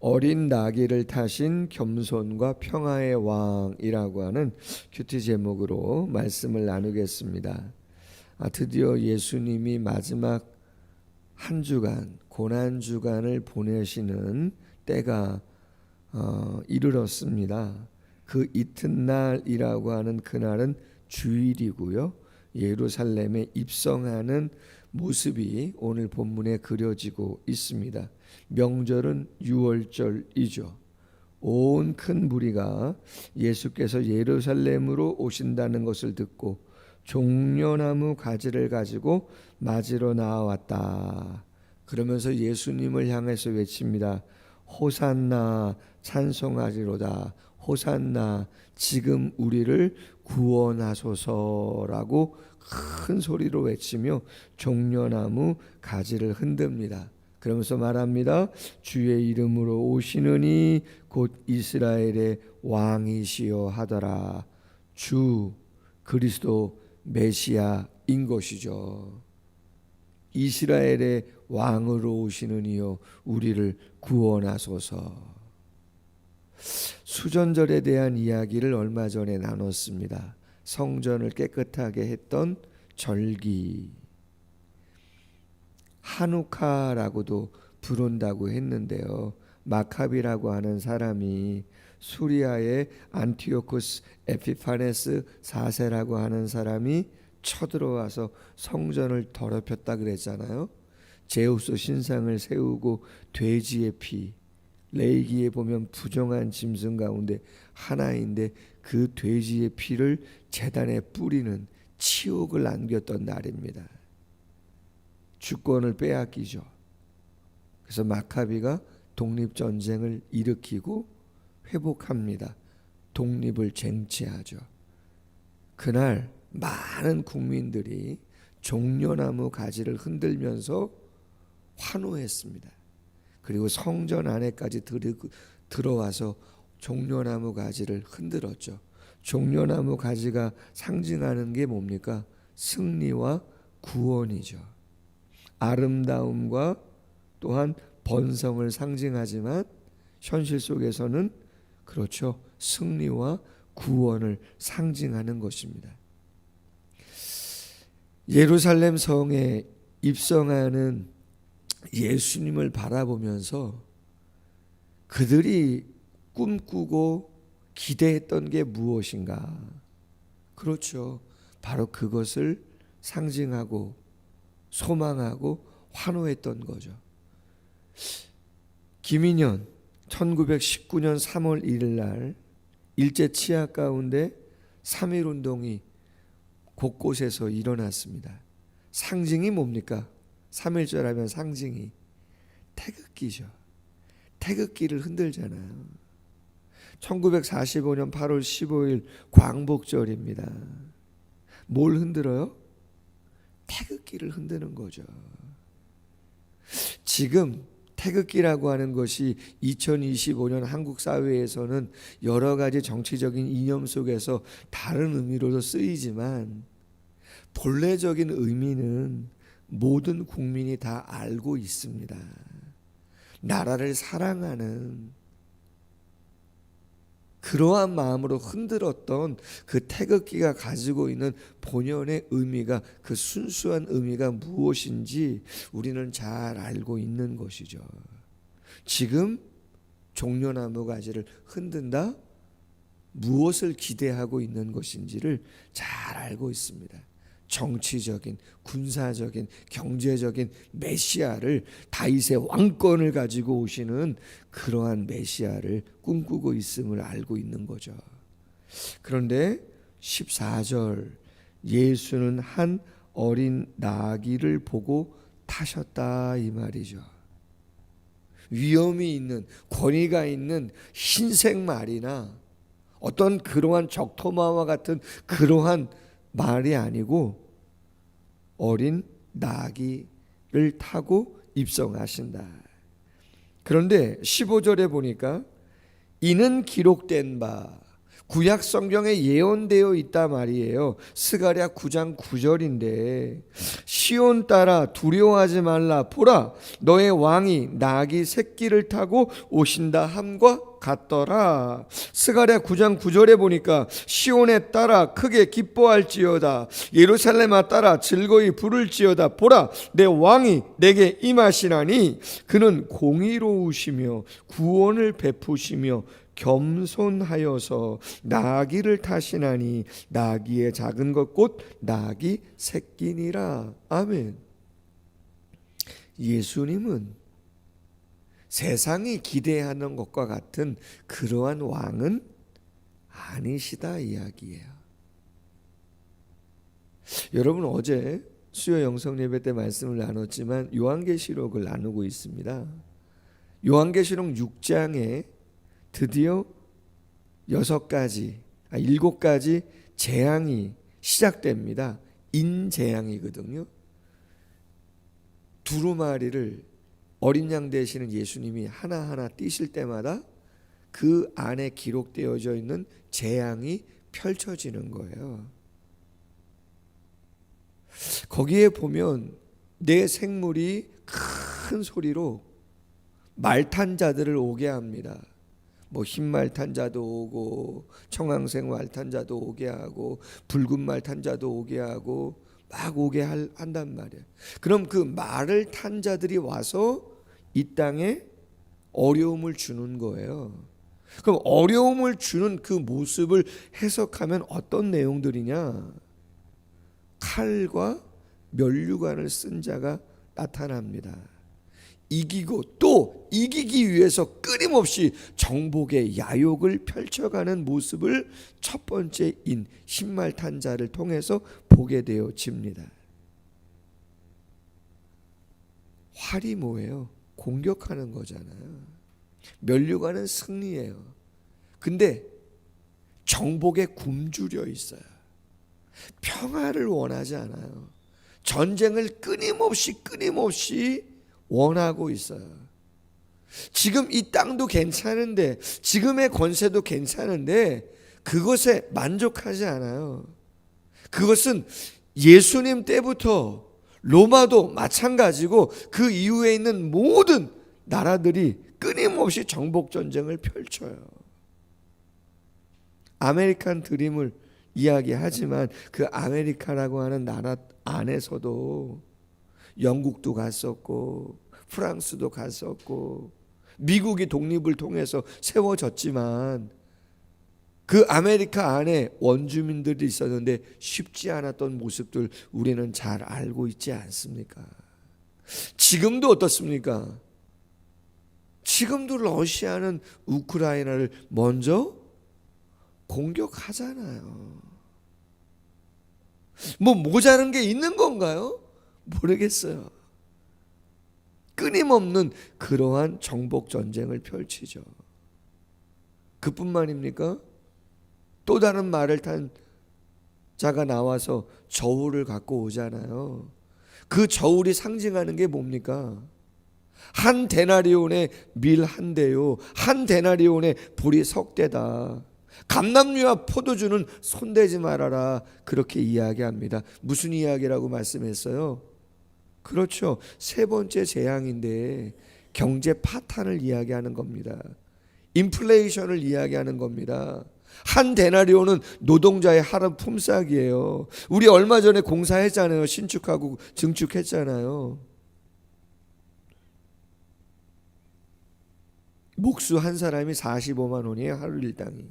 어린 나귀를 타신 겸손과 평화의 왕이라고 하는 큐티 제목으로 말씀을 나누겠습니다. 드디어 예수님이 마지막 한 주간, 고난 주간을 보내시는 때가 이르렀습니다. 그 이튿날이라고 하는 그날은 주일이고요. 예루살렘에 입성하는 모습이 오늘 본문에 그려지고 있습니다. 명절은 유월절이죠. 온 큰 무리가 예수께서 예루살렘으로 오신다는 것을 듣고 종려나무 가지를 가지고 맞으러 나왔다. 그러면서 예수님을 향해서 외칩니다. 호산나, 찬송하리로다. 호산나, 지금 우리를 구원하소서라고 큰 소리로 외치며 종려나무 가지를 흔듭니다. 그러면서 말합니다. 주의 이름으로 오시느니 곧 이스라엘의 왕이시여 하더라. 주 그리스도 메시아인 것이죠. 이스라엘의 왕으로 오시는 이여 우리를 구원하소서. 수전절에 대한 이야기를 얼마 전에 나눴습니다. 성전을 깨끗하게 했던 절기, 하누카라고도 부른다고 했는데요. 마카비라고 하는 사람이 수리아의 안티오쿠스 에피파네스 4세라고 하는 사람이 쳐들어와서 성전을 더럽혔다 그랬잖아요. 제우스 신상을 세우고 돼지의 피, 레위기에 보면 부정한 짐승 가운데 하나인데 그 돼지의 피를 제단에 뿌리는 치욕을 안겼던 날입니다. 주권을 빼앗기죠. 그래서 마카비가 독립전쟁을 일으키고 회복합니다. 독립을 쟁취하죠. 그날 많은 국민들이 종려나무 가지를 흔들면서 환호했습니다. 그리고 성전 안에까지 들어와서 종려나무 가지를 흔들었죠. 종려나무 가지가 상징하는 게 뭡니까? 승리와 구원이죠. 아름다움과 또한 번성을 상징하지만 현실 속에서는 그렇죠. 승리와 구원을 상징하는 것입니다. 예루살렘 성에 입성하는 예수님을 바라보면서 그들이 꿈꾸고 기대했던 게 무엇인가? 그렇죠. 바로 그것을 상징하고 소망하고 환호했던 거죠. 김인현 1919년 3월 1일 날 일제 치하 가운데 3.1 운동이 곳곳에서 일어났습니다. 상징이 뭡니까? 3.1절 하면 상징이 태극기죠. 태극기를 흔들잖아요. 1945년 8월 15일 광복절입니다. 뭘 흔들어요? 태극기를 흔드는 거죠. 지금 태극기라고 하는 것이 2025년 한국 사회에서는 여러 가지 정치적인 이념 속에서 다른 의미로도 쓰이지만 본래적인 의미는 모든 국민이 다 알고 있습니다. 나라를 사랑하는 그러한 마음으로 흔들었던 그 태극기가 가지고 있는 본연의 의미가, 그 순수한 의미가 무엇인지 우리는 잘 알고 있는 것이죠. 지금 종려나무 가지를 흔든다? 무엇을 기대하고 있는 것인지를 잘 알고 있습니다. 정치적인, 군사적인, 경제적인 메시아를, 다윗의 왕권을 가지고 오시는 그러한 메시아를 꿈꾸고 있음을 알고 있는 거죠. 그런데 14절, 예수는 한 어린 나귀를 보고 타셨다 이 말이죠. 위험이 있는, 권위가 있는 흰색 말이나 어떤 그러한 적토마와 같은 그러한 말이 아니고 어린 나귀를 타고 입성하신다. 그런데 15절에 보니까 이는 기록된 바, 구약 성경에 예언되어 있단 말이에요. 스가랴 9장 9절인데 시온 딸아 두려워하지 말라. 보라 너의 왕이 나귀 새끼를 타고 오신다 함과 같더라. 스가랴 9장 9절에 보니까 시온에 따라 크게 기뻐할지어다. 예루살렘아 따라 즐거이 부를지어다. 보라 내 왕이 내게 임하시나니 그는 공의로우시며 구원을 베푸시며 겸손하여서 나귀를 타시나니 나귀의 작은 것 곧 나귀 새끼니라. 아멘. 예수님은 세상이 기대하는 것과 같은 그러한 왕은 아니시다 이야기예요. 여러분 어제 수요 영성 예배 때 말씀을 나눴지만 요한계시록을 나누고 있습니다. 요한계시록 6장에 드디어 7가지 재앙이 시작됩니다. 인재앙이거든요. 두루마리를 어린 양 되시는 예수님이 하나하나 띄실 때마다 그 안에 기록되어져 있는 재앙이 펼쳐지는 거예요. 거기에 보면 내 생물이 큰 소리로 말탄 자들을 오게 합니다. 뭐 흰말 탄 자도 오고 청황색 말 탄 자도 오게 하고 붉은 말 탄 자도 오게 하고 막 오게 한단 말이에요. 그럼 그 말을 탄 자들이 와서 이 땅에 어려움을 주는 거예요. 그럼 어려움을 주는 그 모습을 해석하면 어떤 내용들이냐? 칼과 면류관을 쓴 자가 나타납니다. 이기고 또 이기기 위해서 끊임없이 정복의 야욕을 펼쳐가는 모습을 첫 번째 인 흰말 탄 자를 통해서 보게 되어집니다. 활이 뭐예요? 공격하는 거잖아요. 면류관은 승리예요. 근데 정복에 굶주려 있어요. 평화를 원하지 않아요. 전쟁을 끊임없이 원하고 있어요. 지금 이 땅도 괜찮은데, 지금의 권세도 괜찮은데 그것에 만족하지 않아요. 그것은 예수님 때부터 로마도 마찬가지고 그 이후에 있는 모든 나라들이 끊임없이 정복 전쟁을 펼쳐요. 아메리칸 드림을 이야기하지만 그 아메리카라고 하는 나라 안에서도 영국도 갔었고 프랑스도 갔었고 미국이 독립을 통해서 세워졌지만 그 아메리카 안에 원주민들이 있었는데 쉽지 않았던 모습들 우리는 잘 알고 있지 않습니까? 지금도 어떻습니까? 지금도 러시아는 우크라이나를 먼저 공격하잖아요. 뭐 모자란 게 있는 건가요? 모르겠어요. 끊임없는 그러한 정복 전쟁을 펼치죠. 그뿐만입니까? 또 다른 말을 탄 자가 나와서 저울을 갖고 오잖아요. 그 저울이 상징하는 게 뭡니까? 한 데나리온의 밀 한 대요, 한 데나리온의 보리 석 대다. 감람류와 포도주는 손대지 말아라, 그렇게 이야기합니다. 무슨 이야기라고 말씀했어요? 그렇죠. 세 번째 재앙인데 경제 파탄을 이야기하는 겁니다. 인플레이션을 이야기하는 겁니다. 한 데나리온은 노동자의 하루 품삯이에요. 우리 얼마 전에 공사했잖아요. 신축하고 증축했잖아요. 목수 한 사람이 45만 원이에요. 하루 일당이.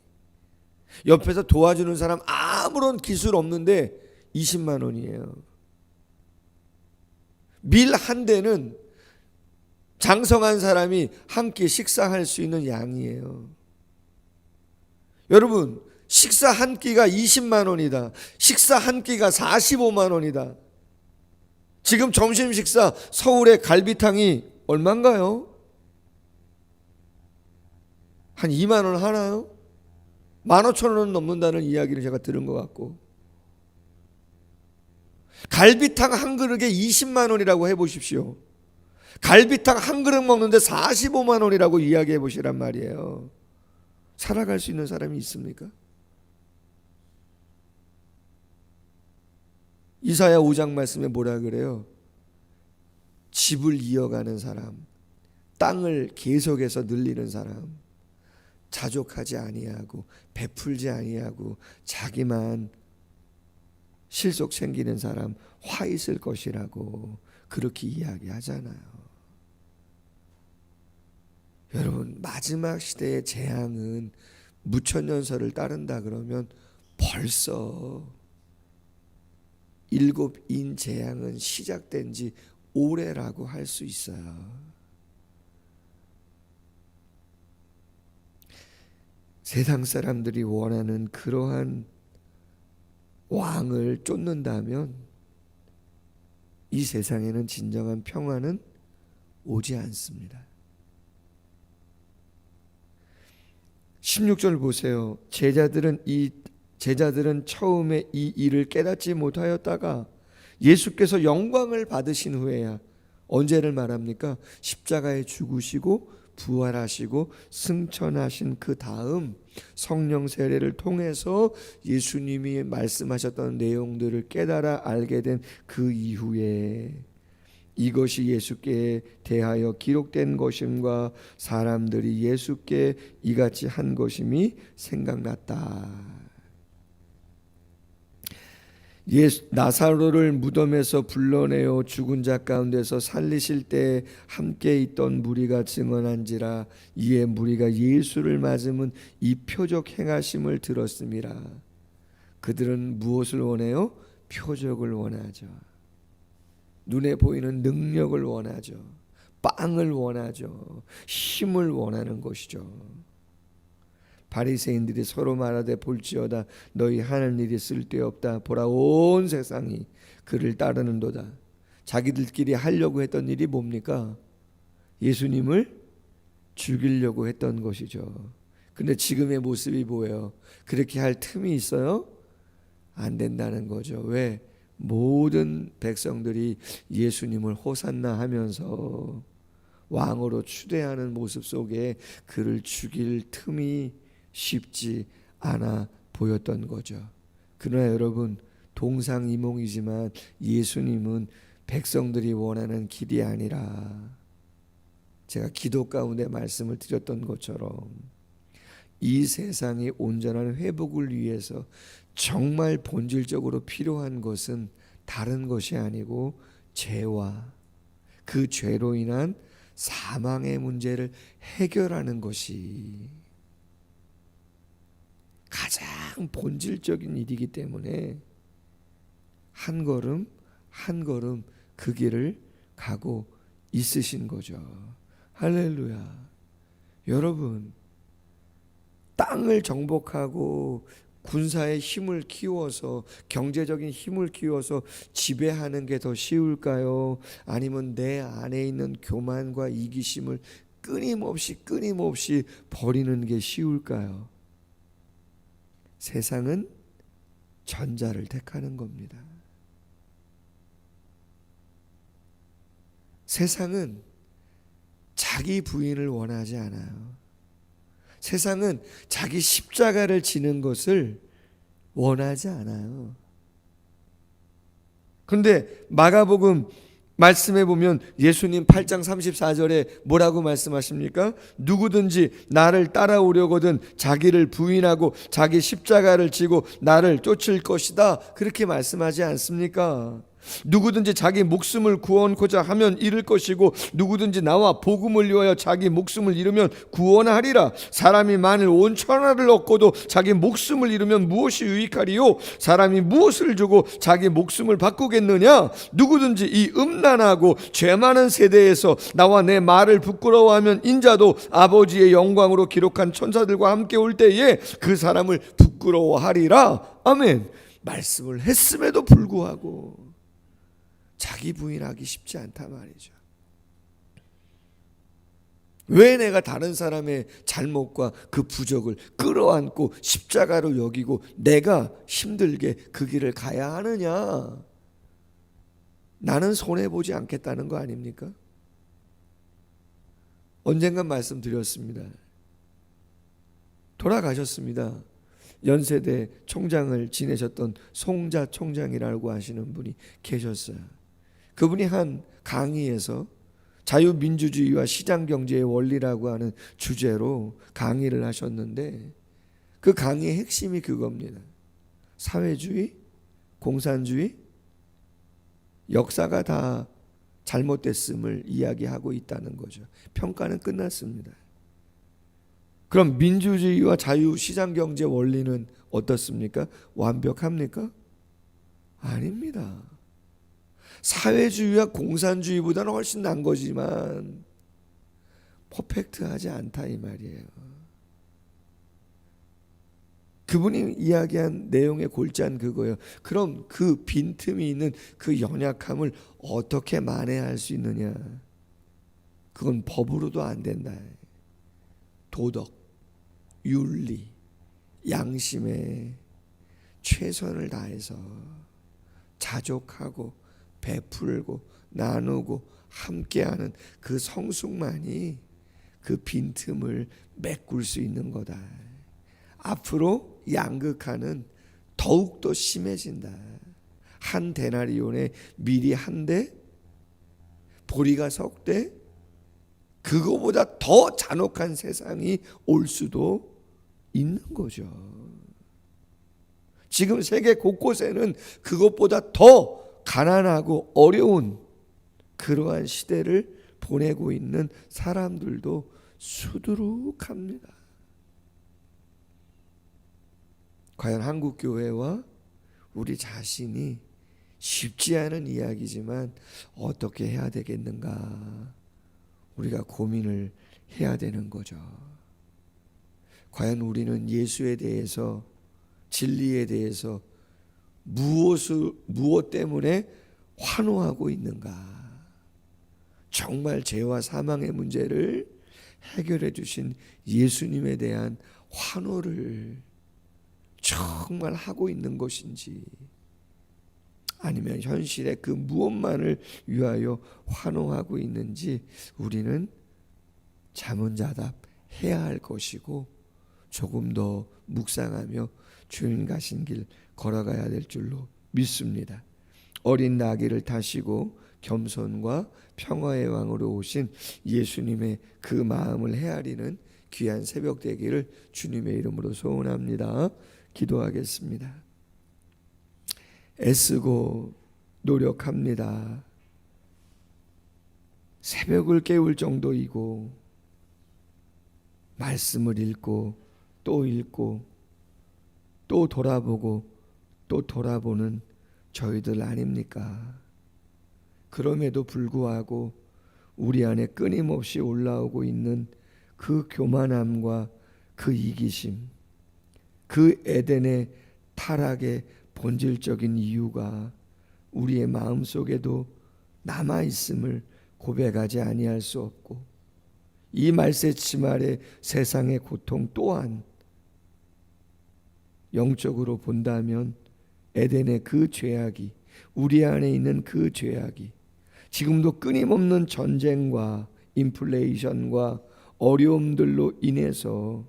옆에서 도와주는 사람 아무런 기술 없는데 20만 원이에요. 밀 한 대는 장성한 사람이 한 끼 식사할 수 있는 양이에요. 여러분, 식사 한 끼가 20만 원이다. 식사 한 끼가 45만 원이다. 지금 점심 식사 서울의 갈비탕이 얼마인가요? 한 2만 원 하나요? 15,000원 넘는다는 이야기를 제가 들은 것 같고, 갈비탕 한 그릇에 20만 원이라고 해보십시오. 갈비탕 한 그릇 먹는데 45만 원이라고 이야기해 보시란 말이에요. 살아갈 수 있는 사람이 있습니까? 이사야 5장 말씀에 뭐라 그래요? 집을 이어가는 사람, 땅을 계속해서 늘리는 사람, 자족하지 아니하고 베풀지 아니하고 자기만 실속 챙기는 사람 화 있을 것이라고 그렇게 이야기하잖아요. 여러분, 마지막 시대의 재앙은 무천년설을 따른다 그러면 벌써 7인 재앙은 시작된 지 오래라고 할 수 있어요. 세상 사람들이 원하는 그러한 왕을 쫓는다면 이 세상에는 진정한 평화는 오지 않습니다. 16절 보세요. 제자들은 처음에 이 일을 깨닫지 못하였다가 예수께서 영광을 받으신 후에야, 언제를 말합니까? 십자가에 죽으시고 부활하시고 승천하신 그 다음 성령 세례를 통해서 예수님이 말씀하셨던 내용들을 깨달아 알게 된 그 이후에 이것이 예수께 대하여 기록된 것임과 사람들이 예수께 이같이 한 것임이 생각났다. 나사로를 무덤에서 불러내어 죽은 자 가운데서 살리실 때 함께 있던 무리가 증언한지라. 이에 무리가 예수를 맞으면 이 표적 행하심을 들었음이라. 그들은 무엇을 원해요? 표적을 원하죠. 눈에 보이는 능력을 원하죠. 빵을 원하죠. 힘을 원하는 것이죠. 바리새인들이 서로 말하되 볼지어다 너희 하는 일이 쓸데없다. 보라, 온 세상이 그를 따르는도다. 자기들끼리 하려고 했던 일이 뭡니까? 예수님을 죽이려고 했던 것이죠. 근데 지금의 모습이 뭐예요? 그렇게 할 틈이 있어요? 안 된다는 거죠. 왜? 모든 백성들이 예수님을 호산나 하면서 왕으로 추대하는 모습 속에 그를 죽일 틈이 쉽지 않아 보였던 거죠. 그러나 여러분, 동상이몽이지만 예수님은 백성들이 원하는 길이 아니라, 제가 기도 가운데 말씀을 드렸던 것처럼 이 세상의 온전한 회복을 위해서 정말 본질적으로 필요한 것은 다른 것이 아니고 죄와 그 죄로 인한 사망의 문제를 해결하는 것이 가장 본질적인 일이기 때문에 한 걸음 한 걸음 그 길을 가고 있으신 거죠. 할렐루야. 여러분, 땅을 정복하고 군사의 힘을 키워서 경제적인 힘을 키워서 지배하는 게 더 쉬울까요? 아니면 내 안에 있는 교만과 이기심을 끊임없이 버리는 게 쉬울까요? 세상은 전자를 택하는 겁니다. 세상은 자기 부인을 원하지 않아요. 세상은 자기 십자가를 지는 것을 원하지 않아요. 그런데 마가복음 말씀해 보면 예수님 8장 34절에 뭐라고 말씀하십니까? 누구든지 나를 따라오려거든 자기를 부인하고 자기 십자가를 지고 나를 쫓을 것이다. 그렇게 말씀하지 않습니까? 누구든지 자기 목숨을 구원코자 하면 잃을 것이고 누구든지 나와 복음을 위하여 자기 목숨을 잃으면 구원하리라. 사람이 만일 온 천하를 얻고도 자기 목숨을 잃으면 무엇이 유익하리요? 사람이 무엇을 주고 자기 목숨을 바꾸겠느냐? 누구든지 이 음란하고 죄 많은 세대에서 나와 내 말을 부끄러워하면 인자도 아버지의 영광으로 기록한 천사들과 함께 올 때에 그 사람을 부끄러워하리라. 아멘. 말씀을 했음에도 불구하고 자기 부인하기 쉽지 않다 말이죠. 왜 내가 다른 사람의 잘못과 그 부족을 끌어안고 십자가로 여기고 내가 힘들게 그 길을 가야 하느냐? 나는 손해보지 않겠다는 거 아닙니까? 언젠가 말씀드렸습니다. 돌아가셨습니다. 연세대 총장을 지내셨던 송자 총장이라고 하시는 분이 계셨어요. 그분이 한 강의에서 자유민주주의와 시장경제의 원리라고 하는 주제로 강의를 하셨는데, 그 강의의 핵심이 그겁니다. 사회주의, 공산주의, 역사가 다 잘못됐음을 이야기하고 있다는 거죠. 평가는 끝났습니다. 그럼 민주주의와 자유시장경제 원리는 어떻습니까? 완벽합니까? 아닙니다. 사회주의와 공산주의보다는 훨씬 난 거지만 퍼펙트하지 않다 이 말이에요. 그분이 이야기한 내용의 골자는 그거예요. 그럼 그 빈틈이 있는 그 연약함을 어떻게 만회할 수 있느냐? 그건 법으로도 안 된다. 도덕, 윤리, 양심에 최선을 다해서 자족하고 베풀고 나누고 함께하는 그 성숙만이 그 빈틈을 메꿀 수 있는 거다. 앞으로 양극화는 더욱더 심해진다. 한 데나리온에 밀이 한 대, 보리가 석 대, 그거보다 더 잔혹한 세상이 올 수도 있는 거죠. 지금 세계 곳곳에는 그것보다 더 가난하고 어려운 그러한 시대를 보내고 있는 사람들도 수두룩합니다. 과연 한국교회와 우리 자신이 쉽지 않은 이야기지만 어떻게 해야 되겠는가, 우리가 고민을 해야 되는 거죠. 과연 우리는 예수에 대해서, 진리에 대해서 무엇 때문에 환호하고 있는가? 정말 죄와 사망의 문제를 해결해 주신 예수님에 대한 환호를 정말 하고 있는 것인지, 아니면 현실의 그 무엇만을 위하여 환호하고 있는지 우리는 자문자답해야 할 것이고, 조금 더 묵상하며 주님 가신 길 걸어가야 될 줄로 믿습니다. 어린 나귀를 타시고 겸손과 평화의 왕으로 오신 예수님의 그 마음을 헤아리는 귀한 새벽 되기를 주님의 이름으로 소원합니다. 기도하겠습니다. 애쓰고 노력합니다. 새벽을 깨울 정도이고 말씀을 읽고 또 읽고 또 돌아보고 또 돌아보는 저희들 아닙니까? 그럼에도 불구하고 우리 안에 끊임없이 올라오고 있는 그 교만함과 그 이기심, 그 에덴의 타락의 본질적인 이유가 우리의 마음속에도 남아있음을 고백하지 아니할 수 없고, 이 말세침 아래 세상의 고통 또한 영적으로 본다면 에덴의 그 죄악이, 우리 안에 있는 그 죄악이 지금도 끊임없는 전쟁과 인플레이션과 어려움들로 인해서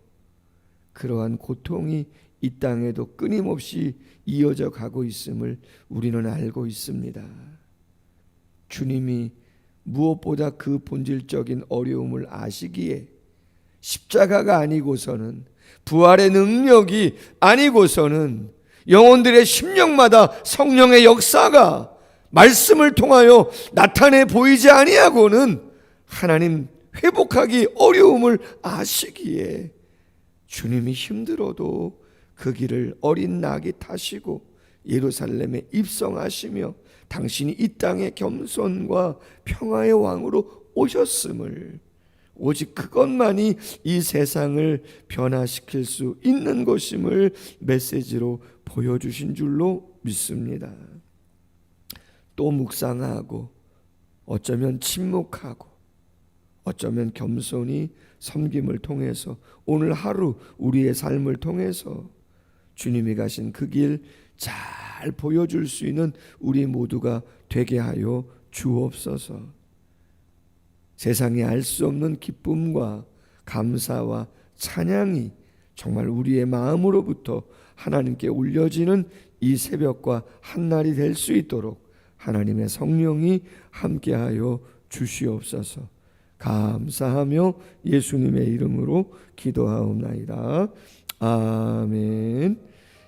그러한 고통이 이 땅에도 끊임없이 이어져 가고 있음을 우리는 알고 있습니다. 주님이 무엇보다 그 본질적인 어려움을 아시기에 십자가가 아니고서는, 부활의 능력이 아니고서는 영혼들의 심령마다 성령의 역사가 말씀을 통하여 나타내 보이지 아니하고는 하나님 회복하기 어려움을 아시기에 주님이 힘들어도 그 길을 어린 낙이 타시고 예루살렘에 입성하시며 당신이 이 땅의 겸손과 평화의 왕으로 오셨음을, 오직 그것만이 이 세상을 변화시킬 수 있는 것임을 메시지로 보여주신 줄로 믿습니다. 또 묵상하고 어쩌면 침묵하고 어쩌면 겸손히 섬김을 통해서 오늘 하루 우리의 삶을 통해서 주님이 가신 그 길 잘 보여줄 수 있는 우리 모두가 되게 하여 주옵소서. 세상이 알 수 없는 기쁨과 감사와 찬양이 정말 우리의 마음으로부터 하나님께 올려지는 이 새벽과 한날이 될 수 있도록 하나님의 성령이 함께하여 주시옵소서. 감사하며 예수님의 이름으로 기도하옵나이다. 아멘.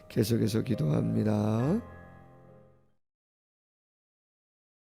계속해서 기도합니다.